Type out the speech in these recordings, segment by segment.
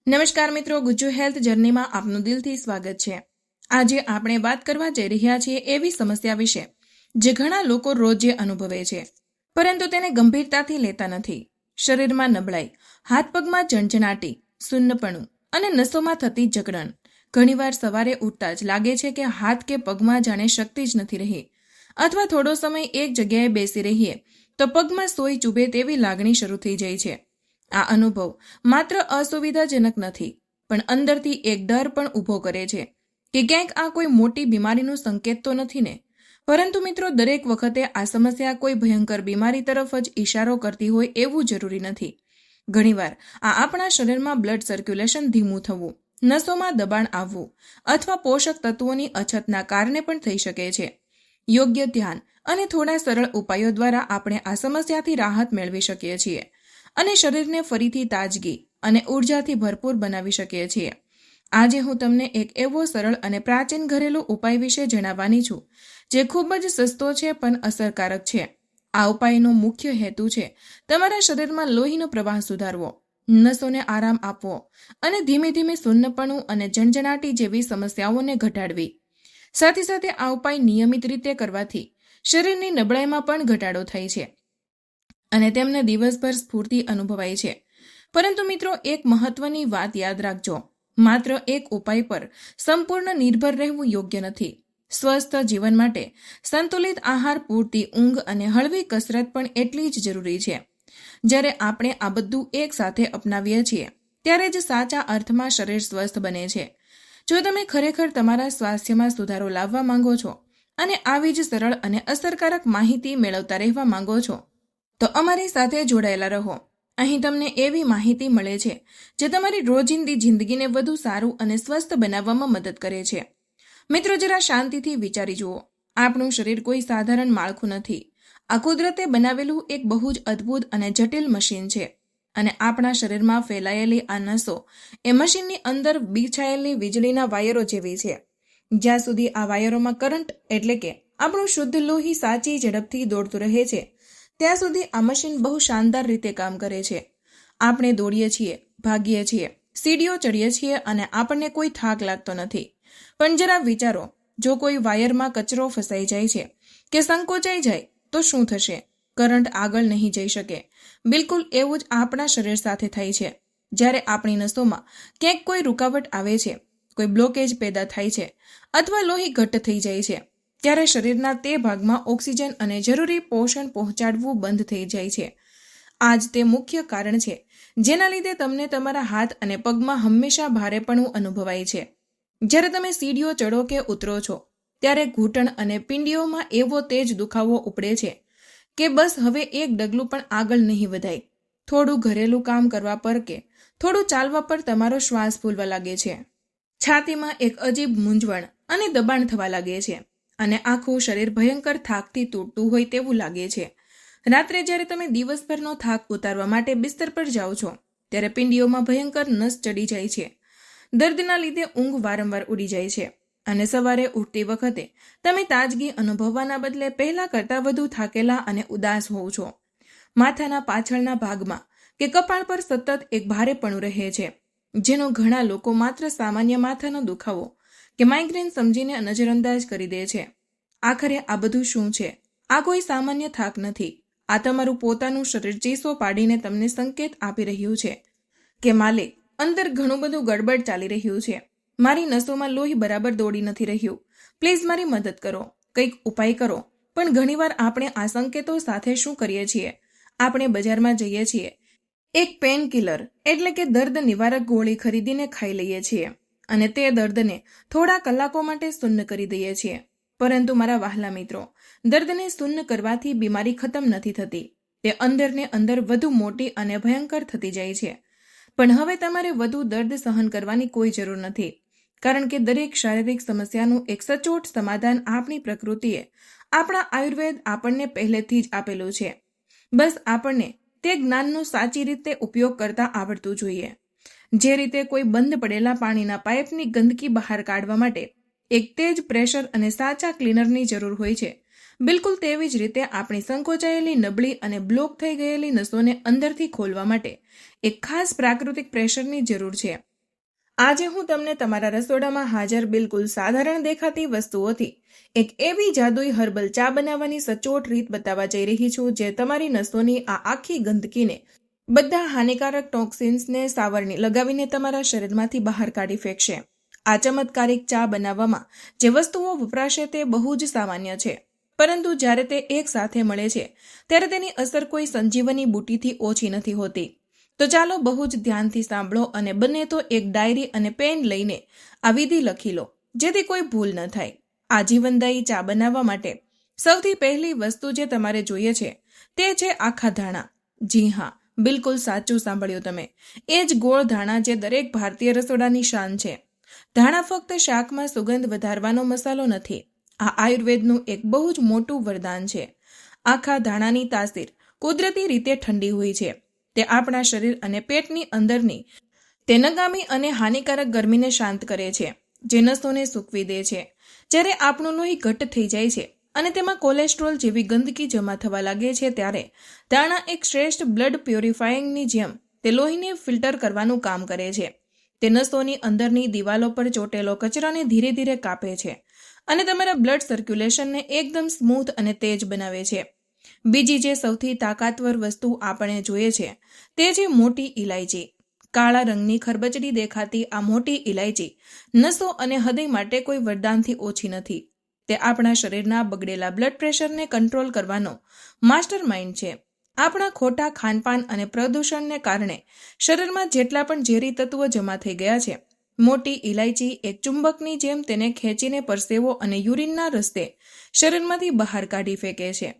નમસ્કાર મિત્રો, ગુજ્જુ હેલ્થ જર્નીમાં આપનું દિલથી સ્વાગત છે। આજે આપણે વાત કરવા જઈ રહ્યા છીએ એવી સમસ્યા વિશે જે ઘણા લોકો રોજે અનુભવે છે, પરંતુ તેને ગંભીરતાથી લેતા નથી। શરીરમાં નબળાઈ, હાથ પગમાં ઝણઝણાટી, સુન્નપણું અને નસોમાં થતી જકડન। ઘણીવાર સવારે ઉઠતા જ લાગે છે કે હાથ કે પગમાં જાણે શક્તિ જ નથી રહી, અથવા થોડો સમય એક જગ્યાએ બેસી રહીએ તો પગમાં સોય ચૂભે તેવી લાગણી શરૂ થઈ જાય છે। આ અનુભવ માત્ર અસુવિધાજનક નથી, પણ અંદરથી એક ડર પણ ઊભો કરે છે કે ક્યાંક આ કોઈ મોટી બીમારીનો સંકેત તો નથી ને। પરંતુ મિત્રો, દરેક વખતે આ સમસ્યા કોઈ ભયંકર બીમારી તરફ જ ઇશારો કરતી હોય એવું જરૂરી નથી। ઘણીવાર આ આપણા શરીરમાં બ્લડ સર્ક્યુલેશન ધીમું થવું, નસોમાં દબાણ આવવું અથવા પોષક તત્વોની અછતના કારણે પણ થઈ શકે છે। યોગ્ય ધ્યાન અને થોડા સરળ ઉપાયો દ્વારા આપણે આ સમસ્યાથી રાહત મેળવી શકીએ છીએ અને શરીરને ફરીથી તાજગી અને ઉર્જાથી ભરપૂર બનાવી શકીએ છીએ। આજે હું તમને એક એવો સરળ અને પ્રાચીન ઘરેલું ઉપાય વિશે જણાવવાની છું જે ખૂબ જ સસ્તો છે પણ અસરકારક છે। આ ઉપાયનો મુખ્ય હેતુ છે તમારા શરીરમાં લોહીનો પ્રવાહ સુધારવો, નસોને આરામ આપવો અને ધીમે ધીમે સુન્નપણું અને ઝણઝણાટી જેવી સમસ્યાઓને ઘટાડવી। સાથે સાથે આ ઉપાય નિયમિત રીતે કરવાથી શરીરની નબળાઈમાં પણ ઘટાડો થાય છે અને તેમને દિવસભર સ્ફૂર્તિ અનુભવાય છે। પરંતુ મિત્રો, એક મહત્વની વાત યાદ રાખજો, માત્ર એક ઉપાય પર સંપૂર્ણ નિર્ભર રહેવું યોગ્ય નથી। સ્વસ્થ જીવન માટે સંતુલિત આહાર, પૂરતી ઊંઘ અને હળવી કસરત પણ એટલી જ જરૂરી છે। જ્યારે આપણે આ બધું એક સાથે અપનાવીએ છીએ ત્યારે જ સાચા અર્થમાં શરીર સ્વસ્થ બને છે। જો તમે ખરેખર તમારા સ્વાસ્થ્યમાં સુધારો લાવવા માંગો છો અને આવી જ સરળ અને અસરકારક માહિતી મેળવતા રહેવા માંગો છો તો અમારી સાથે જોડાયેલા રહો। અહીં તમને એવી માહિતી મળે છે જે તમારી રોજિંદી જિંદગીને વધુ સારું અને સ્વસ્થ બનાવવામાં મદદ કરે છે। મિત્રો, જરા શાંતિથી વિચારી જુઓ, આપણું શરીર કોઈ સાધારણ માળખું નથી। આ કુદરતે બનાવેલું એક બહુ જ અદ્ભુત અને જટિલ મશીન છે અને આપણા શરીરમાં ફેલાયેલી આ નસો એ મશીનની અંદર બિછાયેલી વીજળીના વાયરો જેવી છે। જ્યાં સુધી આ વાયરોમાં કરંટ એટલે કે આપણું શુદ્ધ લોહી સાચી ઝડપથી દોડતું રહે છે ત્યાં સુધી આ મશીન બહુ શાનદાર રીતે કામ કરે છે। આપણે દોડીએ છીએ, ભાગીએ છીએ, સીડીઓ ચડીએ છીએ અને આપણને કોઈ થાક લાગતો નથી। પણ જરા વિચારો, જો કોઈ વાયરમાં કચરો ફસાઈ જાય છે કે સંકોચાઈ જાય તો શું થશે? કરંટ આગળ નહીં જઈ શકે। બિલકુલ એવું જ આપણા શરીર સાથે થાય છે। જ્યારે આપણી નસોમાં ક્યાંક કોઈ રૂકાવટ આવે છે, કોઈ બ્લોકેજ પેદા થાય છે અથવા લોહી ઘટ્ટ થઈ જાય છે, ત્યારે શરીરના તે ભાગમાં ઓક્સિજન અને જરૂરી પોષણ પહોંચાડવું બંધ થઈ જાય છે। આ જ તે મુખ્ય કારણ છે જેના લીધે તમને તમારા હાથ અને પગમાં હંમેશા ભારેપણું અનુભવાય છે। જ્યારે તમે સીડીઓ ચડો કે ઉતરો છો ત્યારે ઘૂંટણ અને પીંડીઓમાં એવો તેજ દુખાવો ઉપડે છે કે બસ હવે એક ડગલું પણ આગળ નહીં વધાય। થોડું ઘરેલું કામ કરવા પર કે થોડું ચાલવા પર તમારો શ્વાસ ફૂલવા લાગે છે, છાતીમાં એક અજીબ મૂંઝવણ અને દબાણ થવા લાગે છે અને આખું શરીર ભયંકર થાકથી તૂટતું હોય તેવું લાગે છે। રાત્રે જ્યારે તમે દિવસભરનો થાક ઉતારવા માટે બિસ્તર પર જાઓ છો ત્યારે પિંડીઓમાં ભયંકર નસ ચડી જાય છે। દર્દના લીધે ઊંઘ વારંવાર ઉડી જાય છે અને સવારે ઉઠતી વખતે તમે તાજગી અનુભવવાના બદલે પહેલા કરતાં વધુ થાકેલા અને ઉદાસ હોવ છો। માથાના પાછળના ભાગમાં કે કપાળ પર સતત એક ભારેપણું રહે છે, જેનો ઘણા લોકો માત્ર સામાન્ય માથાનો દુખાવો કે માઇગ્રેન સમજીને નજરઅંદાજ કરી દે છે। આખરે આ બધું શું છે? આ કોઈ સામાન્ય થાક નથી। આ તમારું પોતાનું શરીર ચીસો પાડીને તમને સંકેત આપી રહ્યું છે કે માલિક, અંદર ઘણું બધું ગડબડ ચાલી રહ્યું છે। મારી નસોમાં લોહી બરાબર દોડી નથી રહ્યું, પ્લીઝ મારી મદદ કરો, કંઈક ઉપાય કરો। પણ ઘણીવાર આપણે આ સંકેતો સાથે શું કરીએ છીએ? આપણે બજારમાં જઈએ છીએ, એક પેન કિલર એટલે કે દર્દ નિવારક ગોળી ખરીદીને ખાઈ લઈએ છીએ અને તે દર્દને થોડા કલાકો માટે શૂન્ય કરી દઈએ છીએ। પરંતુ મારા વહાલા મિત્રો, દર્દને શૂન્ય કરવાથી બીમારી ખતમ નથી થતી, તે અંદરને અંદર વધુ મોટી અને ભયંકર થતી જાય છે। પણ હવે તમારે વધુ દર્દ સહન કરવાની કોઈ જરૂર નથી, કારણ કે દરેક શારીરિક સમસ્યાનું એક સચોટ સમાધાન આપણી પ્રકૃતિએ, આપણા આયુર્વેદ આપણને પહેલેથી જ આપેલું છે। બસ આપણને તે જ્ઞાનનો સાચી રીતે ઉપયોગ કરતા આવડતું જોઈએ। જે રીતે કોઈ બંધ પડેલા પાણીના પાઇપની ગંદકી બહાર કાઢવા માટે એક તેજ પ્રેશર અને સાચા ક્લીનરની જરૂર હોય છે, બિલકુલ તેવી જ રીતે આપણી સંકોચાયેલી, નબળી અને બ્લોક થઈ ગયેલી નસોને અંદરથી ખોલવા માટે એક ખાસ પ્રાકૃતિક પ્રેશરની જરૂર છે। આજે હું તમને તમારા રસોડામાં હાજર બિલકુલ સાધારણ દેખાતી વસ્તુઓથી એક એવી જાદુઈ હર્બલ ચા બનાવવાની સચોટ રીત બતાવવા જઈ રહી છું, જે તમારી નસોની આ આખી ગંદકીને, બધા હાનિકારક ટોક્સિન્સને સાવરણી લગાવીને તમારા શરીરમાંથી બહાર કાઢી ફેંકશે. આ ચમત્કારિક ચા બનાવવામાં જે વસ્તુઓ વપરાશે તે બહુ જ સામાન્ય છે, પરંતુ જ્યારે તે એક સાથે મળે છે ત્યારે તેની અસર કોઈ સંજીવની બુટીથી ઓછી નથી હોતી. તો ચાલો બહુ જ ધ્યાનથી સાંભળો અને બને તો એક ડાયરી અને પેન લઈને આ વિધિ લખી લો, જેથી કોઈ ભૂલ ન થાય. આ જીવનદાયી ચા બનાવવા માટે સૌથી પહેલી વસ્તુ જે તમારે જોઈએ છે તે છે આખા ધાણા. જી હા, બિલકુલ સાચું સાંભળ્યું તમે. એ જ ગોળ ધાણા જે દરેક ભારતીય રસોડાની શાન છે. ધાણા ફક્ત શાકમાં સુગંધ વધારવાનો મસાલો નથી, આ આયુર્વેદનું એક બહુ જ મોટું વરદાન છે. આખા ધાણાની તાસીર કુદરતી રીતે ઠંડી હોય છે. તે આપણા શરીર અને પેટની અંદરની તેનગામી અને હાનિકારક ગરમીને શાંત કરે છે, જે નસોને સૂકવી દે છે. જ્યારે આપણું લોહી ઘટ્ટ થઈ જાય છે અને તેમાં કોલેસ્ટ્રોલ જેવી ગંદકી જમા થવા લાગે છે, ત્યારે ધાણા એક શ્રેષ્ઠ બ્લડ પ્યોરિફાયિંગની જેમ તે લોહીને ફિલ્ટર કરવાનું કામ કરે છે. તે નસોની અંદરની દિવાલો પર ચોટેલો કચરાને ધીરે ધીરે કાપે છે અને તમારા બ્લડ સર્ક્યુલેશનને એકદમ સ્મૂથ અને તેજ બનાવે છે. બીજી જે સૌથી તાકાતવર વસ્તુ આપણે જોઈએ છે તે છે મોટી ઇલાયચી. કાળા રંગની ખરબચડી દેખાતી આ મોટી ઇલાયચી નસો અને હૃદય માટે કોઈ વરદાનથી ઓછી નથી. તે આપણા શરીરના બગડેલા બ્લડ પ્રેશરને કંટ્રોલ કરવાનો માસ્ટર માઇન્ડ છે. આપણા ખોટા ખાનપાન અને પ્રદૂષણને કારણે શરીરમાં જેટલા પણ ઝેરી તત્વો જમા થઈ ગયા છે, મોટી ઇલાયચી એક ચુંબકની જેમ તેને ખેંચીને પરસેવો અને યુરિનના રસ્તે શરીરમાંથી બહાર કાઢી ફેંકે છે.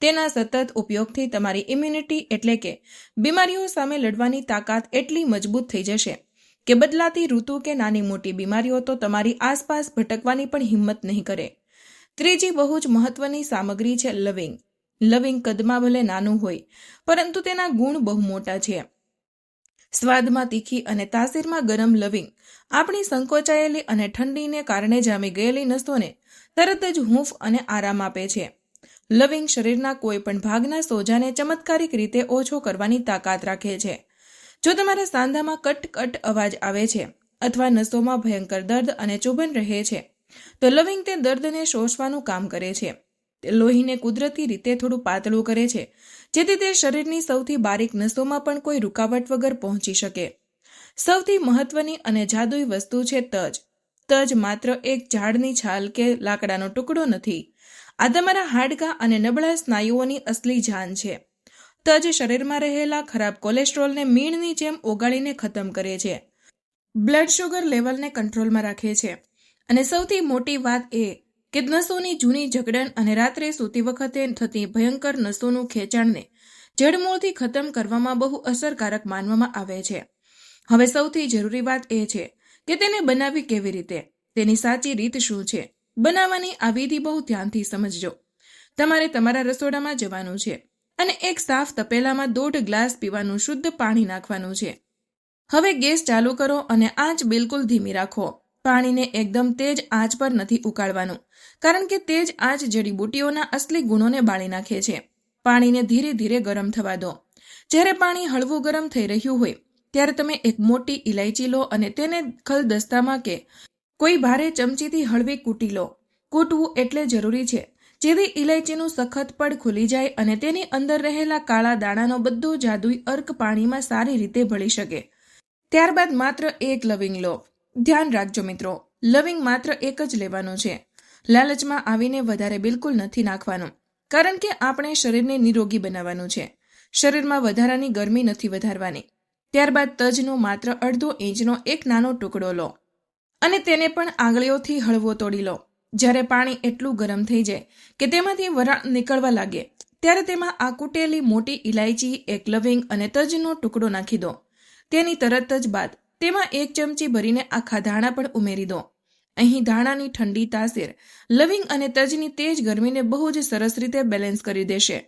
તેના સતત ઉપયોગથી તમારી ઇમ્યુનિટી એટલે કે બીમારીઓ સામે લડવાની તાકાત એટલી મજબૂત થઈ જશે કે બદલાતી ઋતુ કે નાની મોટી બીમારીઓ તો તમારી આસપાસ ભટકવાની પણ હિંમત નહીં કરે. ત્રીજી બહુ જ મહત્વની સામગ્રી છે લવિંગ. લવિંગ કદમાં ભલે નાનું હોય, પરંતુ તેના ગુણ બહુ મોટા છે. સ્વાદમાં તીખી અને તાસીરમાં ગરમ લવિંગ આપણી સંકોચાયેલી અને ઠંડીને કારણે જામી ગયેલી નસોને તરત જ હૂંફ અને આરામ આપે છે. લવિંગ શરીરના કોઈ પણ ભાગના સોજાને ચમત્કારિક રીતે ઓછો કરવાની તાકાત રાખે છે. જો તમારા સાંધામાં કટ અવાજ આવે છે અથવા નસોમાં ભયંકર દર્દ અને ચુભન રહે છે, તો લવિંગ તે દર્દને શોષવાનું કામ કરે છે. તે લોહીને કુદરતી રીતે થોડું પાતળું કરે છે, જેથી તે શરીરની સૌથી બારીક નસોમાં પણ કોઈ રૂકાવટ વગર પહોંચી શકે. સૌથી મહત્વની અને જાદુઈ વસ્તુ છે તજ. તજ માત્ર એક ઝાડની છાલ કે લાકડાનો ટુકડો નથી, આ તમારા હાડકાં અને નબળા સ્નાયુઓની અસલી જાન છે. તજ શરીરમાં રહેલા ખરાબ કોલેસ્ટ્રોલને મીણની જેમ ઓગાળીને ખતમ કરે છે, બ્લડ શુગર લેવલને કંટ્રોલમાં રાખે છે, અને સૌથી મોટી વાત એ કે નસોની જૂની જકડન અને રાત્રે સૂતી વખતે થતી ભયંકર નસોનું ખેંચાણને જડમૂળથી ખતમ કરવામાં બહુ અસરકારક માનવામાં આવે છે. હવે સૌથી જરૂરી વાત એ છે કે તેને બનાવવી કેવી રીતે, તેની સાચી રીત શું છે. બનાવવાની આ વિધિ બહુ ધ્યાનથી સમજજો. તમારે તમારા રસોડામાં જવાનું છે અને એક સાફ તપેલામાં 1.5 ગ્લાસ પીવાનું શુદ્ધ પાણી નાખવાનું છે. હવે ગેસ ચાલુ કરો અને આંચ બિલકુલ ધીમી રાખો. પાણીને એકદમ તેજ આંચ પર નથી ઉકાળવાનું, કારણ કે તેજ આંચ જડીબુટીઓના અસલી ગુણોને બાળી નાખે છે. પાણીને ધીરે ધીરે ગરમ થવા દો. જ્યારે પાણી હળવું ગરમ થઈ રહ્યું હોય ત્યારે તમે એક મોટી ઇલાયચી લો અને તેને ખલદસ્તામાં કે કોઈ ભારે ચમચીથી હળવી કૂટી લો. કૂટવું એટલે જરૂરી છે, જેથી ઇલાયચીનું સખત પડ ખુલી જાય અને તેની અંદર રહેલા કાળા દાણાનો બધો જાદુઈ અર્ક પાણીમાં સારી રીતે ભળી શકે. ત્યારબાદ માત્ર એક લવિંગ લો. ધ્યાન રાખજો મિત્રો, લવિંગ માત્ર એક જ લેવાનું છે. લાલચમાં આવીને વધારે બિલકુલ નથી નાખવાનું, કારણ કે આપણે શરીરને નિરોગી બનાવવાનું છે. શરીરમાં વધારાની ગરમી નથી વધારવાની. ત્યારબાદ તજનો માત્ર 1/2 ઇંચનો એક નાનો ટુકડો લો અને તેને પણ આંગળીઓથી હળવો તોડી લો. જ્યારે પાણી એટલું ગરમ થઈ જાય કે તેમાંથી વરાળ નીકળવા લાગે, ત્યારે તેમાં આ કૂટેલી મોટી ઇલાયચી, એક લવિંગ અને તજનો ટુકડો નાખી દો. તેની તરત જ બાદ તેમાં 1 ચમચી ભરીને આખા ધાણા પણ ઉમેરી દો. અહીં ધાણાની ઠંડી તાસીર લવિંગ અને તજની તેજ ગરમીને બહુ જ સરસ રીતે બેલેન્સ કરી દેશે.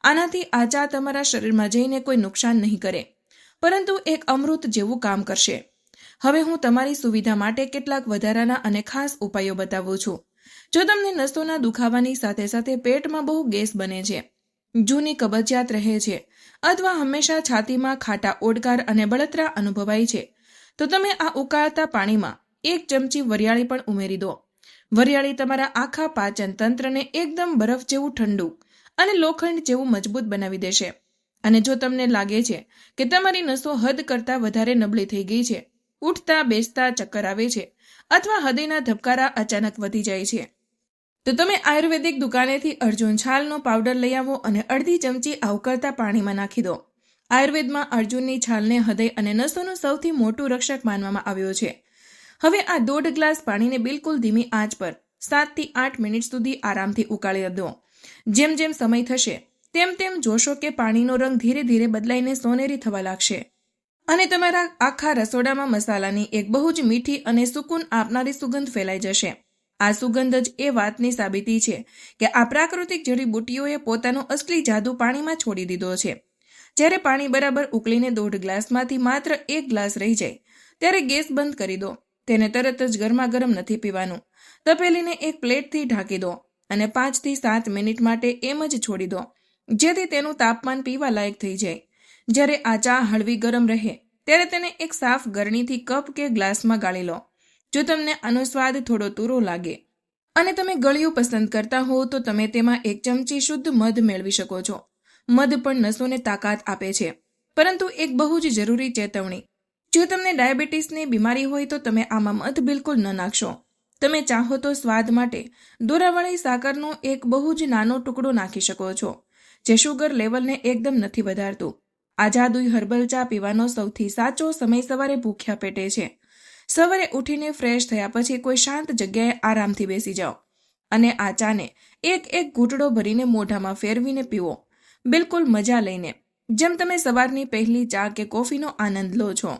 આનાથી આ ચા તમારા શરીરમાં જઈને કોઈ નુકસાન નહીં કરે, પરંતુ એક અમૃત જેવું કામ કરશે. હવે હું તમારી સુવિધા માટે કેટલાક વધારાના અને ખાસ ઉપાયો બતાવું છું. જો તમને નસોના દુખાવાની સાથે સાથે પેટમાં બહુ ગેસ બને છે, જૂની કબજિયાત રહે છે, અથવા હંમેશા છાતીમાં ખાટા ઓડકાર અને બળતરા અનુભવાય છે, તો તમે આ ઉકાળતા પાણીમાં 1 ચમચી વરિયાળી પણ ઉમેરી દો. વરિયાળી તમારા આખા પાચન તંત્રને એકદમ બરફ જેવું ઠંડુ અને લોખંડ જેવું મજબૂત બનાવી દેશે. અને જો તમને લાગે છે કે તમારી નસો હદ કરતાં વધારે નબળી થઈ ગઈ છે, ઉઠતા બેસતા ચક્કર આવે છે અથવા હૃદયના ધબકારા અચાનક વધી જાય છે, તો તમે આયુર્વેદિક દુકાનેથી અર્જુન છાલનો પાવડર લઈ આવો અને અડધી ચમચી આ ઉકળતા પાણીમાં નાખી દો. આયુર્વેદમાં અર્જુનની છાલને હૃદય અને નસોનું સૌથી મોટું રક્ષક માનવામાં આવ્યો છે. હવે આ 1.5 ગ્લાસ પાણીને બિલકુલ ધીમી આંચ પર 7 થી 8 મિનિટ સુધી આરામથી ઉકાળી દો. જેમ જેમ સમય થશે તેમ તેમ જોશો કે પાણીનો રંગ ધીરે ધીરે બદલાઈને સોનેરી થવા લાગશે અને તમારા આખા રસોડામાં મસાલાની એક બહુ જ મીઠી અને સુકૂન આપનારી સુગંધ ફેલાઈ જશે. આ સુગંધ જ એ વાતની સાબિતી છે કે આ પ્રાકૃતિક જડીબુટ્ટીઓએ પોતાનો અસલી જાદુ પાણીમાં છોડી દીધો છે. જ્યારે પાણી બરાબર ઉકળીને 1.5 ગ્લાસમાંથી માત્ર 1 ગ્લાસ રહી જાય ત્યારે ગેસ બંધ કરી દો. તેને તરત જ ગરમા ગરમ નથી પીવાનું. તપેલીને એક પ્લેટથી ઢાંકી દો અને 5 થી 7 મિનિટ માટે એમ જ છોડી દો, જેથી તેનું તાપમાન પીવા લાયક થઈ જાય. જ્યારે આ ચા હળવી ગરમ રહે ત્યારે તેને એક સાફ ગરણીથી કપ કે ગ્લાસમાં ગાળી લો. જો તમને આનો સ્વાદ થોડો તુરો લાગે અને તમે ગળ્યું પસંદ કરતા હો તો તમે તેમાં 1 ચમચી શુદ્ધ મધ મેળવી શકો છો. મધ પણ નસોને તાકાત આપે છે. પરંતુ એક બહુ જ જરૂરી ચેતવણી, જો તમને ડાયાબિટીસની બીમારી હોય તો તમે આમાં મધ બિલકુલ ન નાખશો. તમે ચાહો તો સ્વાદ માટે દોરાવાળી સાકરનો એક બહુ જ નાનો ટુકડો નાખી શકો છો, જે શુગર લેવલને એકદમ નથી વધારતું. આ જાદુઈ હર્બલ ચા પીવાનો સૌથી સાચો સમય સવારે ભૂખ્યા પેટે છે. સવારે ઉઠીને ફ્રેશ થયા પછી કોઈ શાંત જગ્યાએ આરામથી બેસી જાઓ અને આ ચાને એક ઘૂંટડો ભરીને મોઢામાં ફેરવીને પીવો, બિલકુલ મજા લઈને, જેમ તમે સવારની પહેલી ચા કે કોફીનો આનંદ લો છો.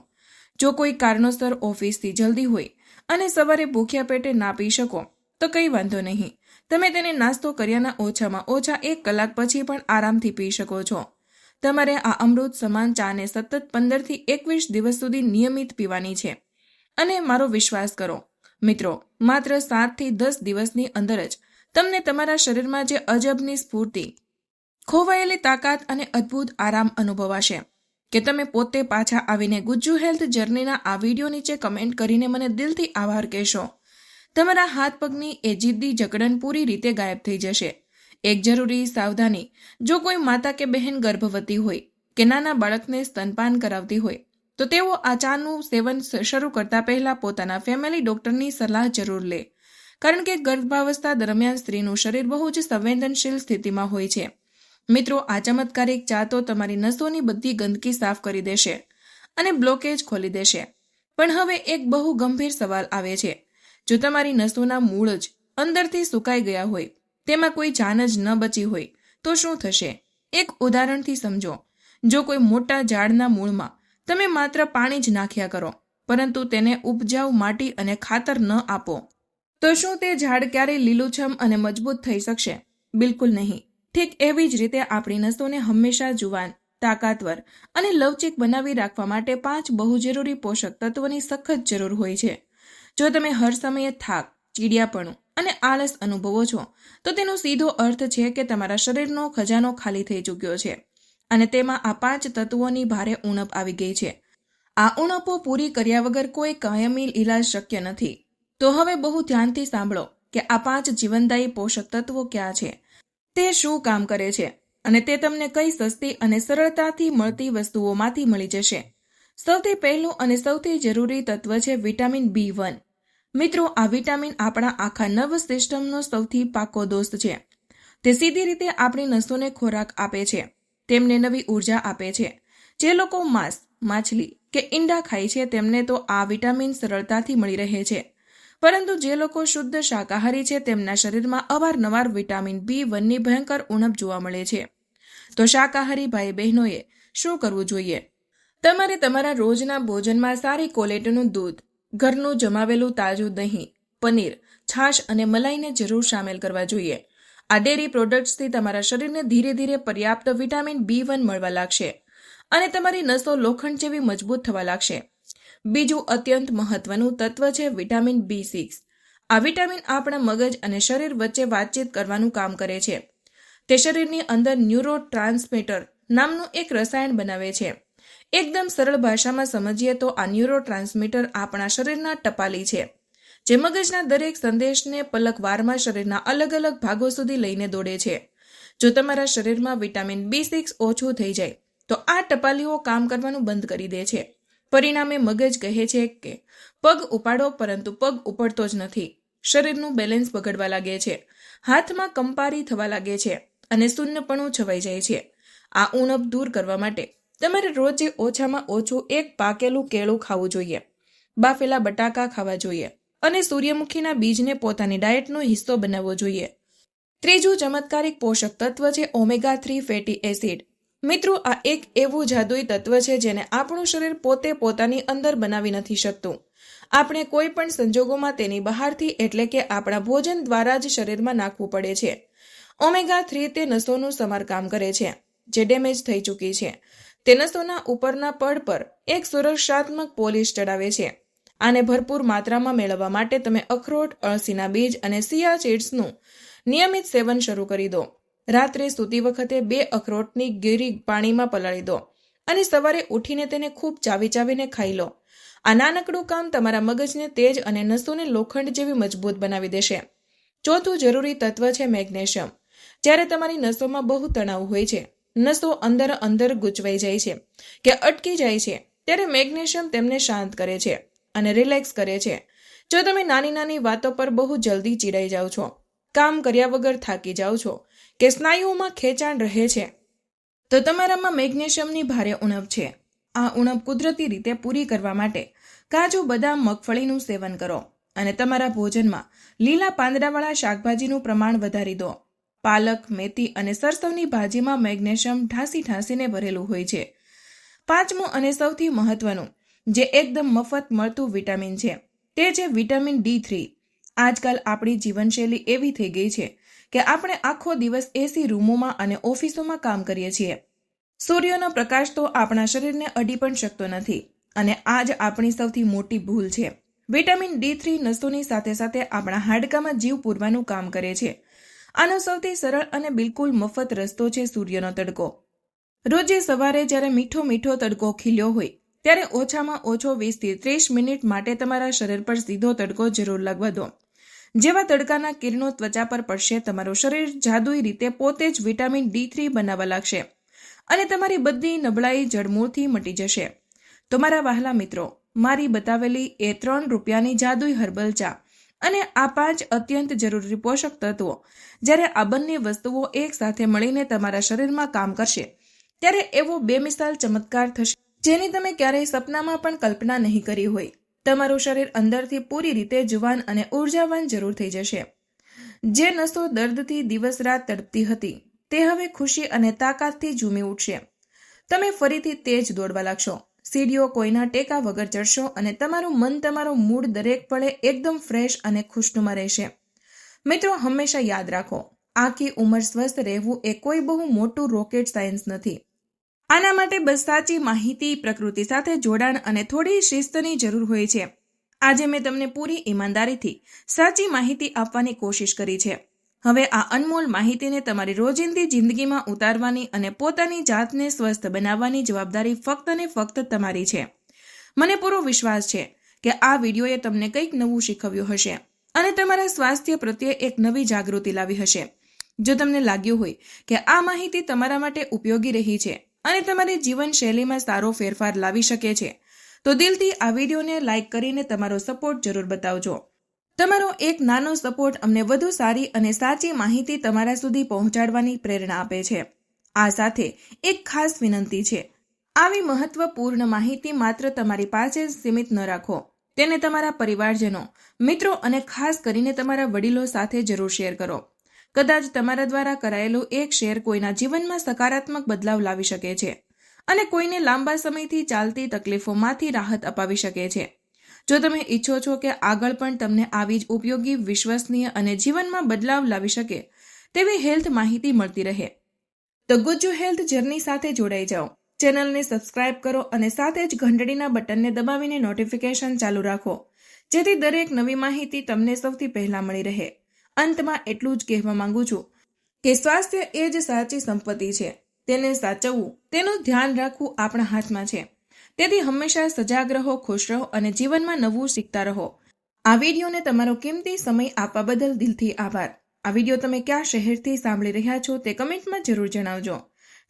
જો કોઈ કારણોસર ઓફિસથી જલ્દી હોય અને સવારે ભૂખ્યા પેટે ના પી શકો તો કંઈ વાંધો નહીં. તમે તેને નાસ્તો કર્યાના ઓછામાં ઓછા 1 કલાક પછી પણ આરામથી પી શકો છો. તમારે આ અમૃત સમાન ચાને સતત 15 થી 21 દિવસ સુધી નિયમિત પીવાની છે. અને મારો વિશ્વાસ કરો મિત્રો, માત્ર 7 થી 10 દિવસની અંદર જ તમને તમારા શરીરમાં જે અજબની સ્ફૂર્તિ, ખોવાયેલી તાકાત અને અદ્ભુત આરામ અનુભવાશે કે તમે પોતે પાછા આવીને ગુજ્જુ હેલ્થ જર્નીના આ વિડીયો નીચે કમેન્ટ કરીને મને દિલથી આભાર કહેશો. તમારા હાથ પગની એ જિદ્દી જકડન પૂરી રીતે ગાયબ થઈ જશે. એક જરૂરી સાવધાની, જો કોઈ માતા કે બહેન ગર્ભવતી હોય કે નાના બાળકને સ્તનપાન કરાવતી હોય તો તેઓ આ ચાનું સેવન શરૂ કરતા પહેલા પોતાના ફેમિલી ડોક્ટરની સલાહ જરૂર લે, કારણ કે ગર્ભાવસ્થા દરમિયાન સ્ત્રીનું શરીર બહુ જ સંવેદનશીલ સ્થિતિમાં હોય છે. મિત્રો, આ ચમત્કારિક ચા તો તમારી નસોની બધી ગંદકી સાફ કરી દેશે અને બ્લોકેજ ખોલી દેશે. પણ હવે એક બહુ ગંભીર સવાલ આવે છે. જો તમારી નસોના મૂળ જ અંદરથી સુકાઈ ગયા હોય, તેમાં કોઈ જાન જ ન બચી હોય તો શું થશે? એક ઉદાહરણથી સમજો. જો કોઈ મોટા ઝાડના મૂળમાં તમે માત્ર પાણી જ નાખ્યા કરો પરંતુ તેને ઉપજાઉ માટી અને ખાતર ન આપો તો શું તે ઝાડ ક્યારેય લીલુંછમ અને મજબૂત થઈ શકશે? બિલકુલ નહીં. ઠીક એવી જ રીતે આપણી નસોને હંમેશા જુવાન, તાકાતવર અને લવચીક બનાવી રાખવા માટે 5 બહુ જરૂરી પોષક તત્વોની સખત જરૂર હોય છે. જો તમે હર સમયે થાક, ચીડિયાપણું અને આળસ અનુભવો છો તો તેનો સીધો અર્થ છે કે તમારા શરીરનો ખજાનો ખાલી થઈ ચૂક્યો છે અને તેમાં આ 5 તત્વોની ભારે ઉણપ આવી ગઈ છે. આ ઉણપો પૂરી કર્યા વગર કોઈ કાયમી ઇલાજ શક્ય નથી. તો હવે બહુ ધ્યાનથી સાંભળો કે આ 5 જીવનદાયી પોષક તત્વો ક્યાં છે, તે શું કામ કરે છે અને તે તમને કઈ સસ્તી અને સરળતાથી મળતી વસ્તુઓમાંથી મળી જશે. સૌથી પહેલું અને સૌથી જરૂરી તત્વ છે વિટામિન B1. મિત્રો, આ વિટામિન આપણા આખા નર્વસ સિસ્ટમનો સૌથી પાકો દોસ્ત છે. તે સીધી રીતે આપણી નસોને ખોરાક આપે છે, તેમને નવી ઉર્જા આપે છે. જે લોકો માંસ, માછલી કે ઈંડા ખાય છે તેમને તો આ વિટામિન સરળતાથી મળી રહે છે, પરંતુ જે લોકો શુદ્ધ શાકાહારી છે તેમના શરીરમાં અવારનવાર વિટામિન B1ની ભયંકર ઉણપ જોવા મળે છે. તો શાકાહારી ભાઈ બહેનોએ શું કરવું જોઈએ? તમારે તમારા રોજના ભોજનમાં સારી ક્વોલિટીનું દૂધ, ઘરનું જમાવેલું તાજું દહીં, પનીર, છાશ અને મલાઈને જરૂર સામેલ કરવા જોઈએ. આ ડેરી પ્રોડક્ટ્સથી તમારા શરીરને ધીરે ધીરે પર્યાપ્ત વિટામિન B1 મળવા લાગશે અને તમારી નસો લોખંડ જેવી મજબૂત થવા લાગશે. બીજું અત્યંત મહત્વનું તત્વ છે વિટામિન B6. આ વિટામિન આપણા મગજ અને શરીર વચ્ચે વાતચીત કરવાનું કામ કરે છે. તે શરીરની અંદર ન્યુરોટ્રાન્સમીટર નામનું એક રસાયણ બનાવે છે. એકદમ સરળ ભાષામાં સમજીએ તો આ ન્યુરો ટ્રાન્સમીટર આપણા શરીરના ટપાલી છે, જે મગજના દરેક સંદેશને પલકવારમાં શરીરના અલગ અલગ ભાગો સુધી લઈને દોડે છે. જો તમારા શરીરમાં વિટામિન B6 ઓછું થઈ જાય તો આ ટપાલીઓ કામ કરવાનું બંધ કરી દે છે. પરિણામે મગજ કહે છે કે પગ ઉપાડો, પરંતુ પગ ઉપડતો જ નથી. શરીરનું બેલેન્સ બગડવા લાગે છે, હાથમાં કંપારી થવા લાગે છે અને શૂન્યપણું છવાઈ જાય છે. આ ઉણપ દૂર કરવા માટે તમારે રોજે ઓછામાં ઓછું એક પાકેલું કેળું ખાવું જોઈએ, બાફેલા બટાકા ખાવા જોઈએ અને સૂર્યમુખીના બીજને પોતાની ડાયટનો હિસ્સો બનાવવો જોઈએ. ત્રીજું ચમત્કારિક પોષક તત્વ છે ઓમેગા-3 ફેટી એસિડ. મિત્રો, આ એક એવું જાદુઈ તત્વ છે જેને આપણું શરીર પોતે પોતાની અંદર બનાવી નથી શકતું. આપણે કોઈ પણ સંજોગોમાં તેની બહારથી એટલે કે આપણા ભોજન દ્વારા જ શરીરમાં નાખવું પડે છે. ઓમેગા-3 તે નસોનું સમારકામ કરે છે જે ડેમેજ થઈ ચૂકી છે. તે નસોના ઉપરના પડ પર એક સુરક્ષાત્મક પોલિશ ચડાવે છે. આને ભરપૂર માત્રામાં મેળવવા માટે તમે અખરોટ, અળસીના બીજ અને સિયા સીડ્સનું નિયમિત સેવન શરૂ કરી દો. રાત્રે સૂતી વખતે 2 અખરોટની ગીરી પાણીમાં પલાળી દો અને સવારે ઉઠીને તેને ખૂબ ચાવીને ખાઈ લો. આ નાનકડું કામ તમારા મગજને તેજ અને નસોને લોખંડ જેવી મજબૂત બનાવી દેશે. ચોથું જરૂરી તત્વ છે મેગ્નેશિયમ. જ્યારે તમારી નસોમાં બહુ તણાવ હોય છે, નસો અંદર ગૂંચવાઈ જાય છે કે અટકી જાય છે, ત્યારે મેગ્નેશિયમ તેમને શાંત કરે છે અને રિલેક્સ કરે છે. જો તમે નાની વાતો પર બહુ જલ્દી ચીડાઈ જાઓ છો, કામ કર્યા વગર થાકી જાઓ છો કે સ્નાયુઓમાં ખેંચાણ રહે છે, તો તમારામાં મેગ્નેશિયમની ભારે ઉણપ છે. આ ઉણપ કુદરતી રીતે પૂરી કરવા માટે કાજુ, બદામ, મગફળીનું સેવન કરો અને તમારા ભોજનમાં લીલા પાંદડાવાળા શાકભાજીનું પ્રમાણ વધારી દો. પાલક, મેથી અને સરસવની ભાજીમાં મેગ્નેશિયમ ઠાંસીને ભરેલું હોય છે. પાંચમું અને સૌથી મહત્વનું, જે એકદમ મફત મળતું વિટામિન છે, તે છે વિટામિન D3. આજકાલ આપણી જીવનશૈલી એવી થઈ ગઈ છે કે આપણે આખો દિવસ એસી રૂમોમાં અને ઓફિસોમાં કામ કરીએ છીએ. સૂર્યનો પ્રકાશ તો આપણા શરીરને અડી પણ શકતો નથી અને આ જ આપણી સૌથી મોટી ભૂલ છે. વિટામિન D3 નસોની સાથે સાથે આપણા હાડકામાં જીવ પૂરવાનું કામ કરે છે. આનો સૌથી સરળ અને બિલકુલ મફત રસ્તો છે સૂર્યનો તડકો. રોજે સવારે જ્યારે મીઠો તડકો ખીલ્યો હોય ત્યારે ઓછામાં ઓછો 20 થી 30 મિનિટ માટે તમારા શરીર પર સીધો તડકો જરૂર લાગવા દો. જેવા તડકાના કિરણો ત્વચા પર પડશે, તમારું શરીર જાદુઈ રીતે પોતે જ વિટામિન D3 બનાવવા લાગશે અને તમારી બધી નબળાઈ જડમૂળથી મટી જશે. તો મારા વહાલા મિત્રો, મારી બતાવેલી એ 3 રૂપિયાની જાદુઈ હર્બલ ચા અને આ 5 અત્યંત જરૂરી પોષક તત્વો, જ્યારે આ બંને વસ્તુઓ એક સાથે મળીને તમારા શરીરમાં કામ કરશે, ત્યારે એવો બેમિસાલ ચમત્કાર થશે જેની તમે ક્યારેય સપનામાં પણ કલ્પના નહીં કરી હોય. તમારું શરીર અંદરથી પૂરી રીતે જુવાન અને ઉર્જાવાન જરૂર થઈ જશે. જે નસો દર્દથી દિવસ રાત તડપતી હતી, તે હવે ખુશી અને તાકાતથી ઝૂમી ઉઠશે. તમે ફરીથી તેજ દોડવા લાગશો, સીડીઓ કોઈના ટેકા વગર ચડશો અને તમારું મન, તમારો મૂડ દરેક પળે એકદમ ફ્રેશ અને ખુશનુમા રહેશે. મિત્રો, હંમેશા યાદ રાખો, આખી ઉંમર સ્વસ્થ રહેવું એ કોઈ બહુ મોટું રોકેટ સાયન્સ નથી. આના માટે બસ સાચી માહિતી, પ્રકૃતિ સાથે જોડાણ અને થોડી શિસ્તની જરૂર હોય છે. આજે મેં તમને પૂરી ઈમાનદારીથી સાચી માહિતી આપવાની કોશિશ કરી છે. હવે આ અનમોલ માહિતીને તમારી રોજિંદી જિંદગીમાં ઉતારવાની અને પોતાની જાતને સ્વસ્થ બનાવવાની જવાબદારી ફક્ત ને ફક્ત તમારી છે. મને પૂરો વિશ્વાસ છે કે આ વિડીયોએ તમને કંઈક નવું શીખવ્યું હશે અને તમારા સ્વાસ્થ્ય પ્રત્યે એક નવી જાગૃતિ લાવી હશે. જો તમને લાગ્યું હોય કે આ માહિતી તમારા માટે ઉપયોગી રહી છે અને તમારી જીવનશૈલીમાં સારો ફેરફાર લાવી શકે છે, તો દિલથી આ વિડીયોને લાઇક કરીને તમારો સપોર્ટ જરૂર બતાવજો. તમારો એક નાનો સપોર્ટ અમને વધુ સારી અને સાચી માહિતી તમારા સુધી પહોંચાડવાની પ્રેરણા આપે છે. આ સાથે એક ખાસ વિનંતી છે, આવી મહત્વપૂર્ણ માહિતી માત્ર તમારી પાસે જ સીમિત ન રાખો. તેને તમારા પરિવારજનો, મિત્રો અને ખાસ કરીને તમારા વડીલો સાથે જરૂર શેર કરો. કદાચ તમારા દ્વારા કરાયેલું એક શેર કોઈના જીવનમાં સકારાત્મક બદલાવ લાવી શકે છે અને કોઈને લાંબા સમયથી ચાલતી તકલીફોમાંથી રાહત અપાવી શકે છે. જો તમે ઈચ્છો છો કે આગળ પણ તમને આવી જ ઉપયોગી, વિશ્વસનીય અને જીવનમાં બદલાવ લાવી શકે તેવી હેલ્થ માહિતી મળતી રહે, તો ગુજ્જુ હેલ્થ જર્ની સાથે જોડાઈ જાઓ. ચેનલને સબસ્ક્રાઇબ કરો અને સાથે જ ઘંટડીના બટનને દબાવીને નોટિફિકેશન ચાલુ રાખો, જેથી દરેક નવી માહિતી તમને સૌથી પહેલા મળી રહે. અંતમાં એટલું જ કહેવા માંગુ છું કે સ્વાસ્થ્ય એ જ સાચી સંપત્તિ છે. તેને સાચવવું, તેનું ધ્યાન રાખવું આપણા હાથમાં છે. તેથી હંમેશા સજાગ રહો, ખુશ રહો અને જીવનમાં નવું શીખતા રહો. આ વિડીયોને તમારો કિંમતી સમય આપવા બદલ દિલથી આભાર. આ વિડીયો તમે કયા શહેરથી સાંભળી રહ્યા છો તે કમેન્ટમાં જરૂર જણાવજો.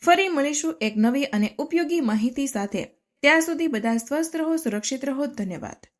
ફરી મળીશું એક નવી અને ઉપયોગી માહિતી સાથે. ત્યાં સુધી બધા સ્વસ્થ રહો, સુરક્ષિત રહો. ધન્યવાદ.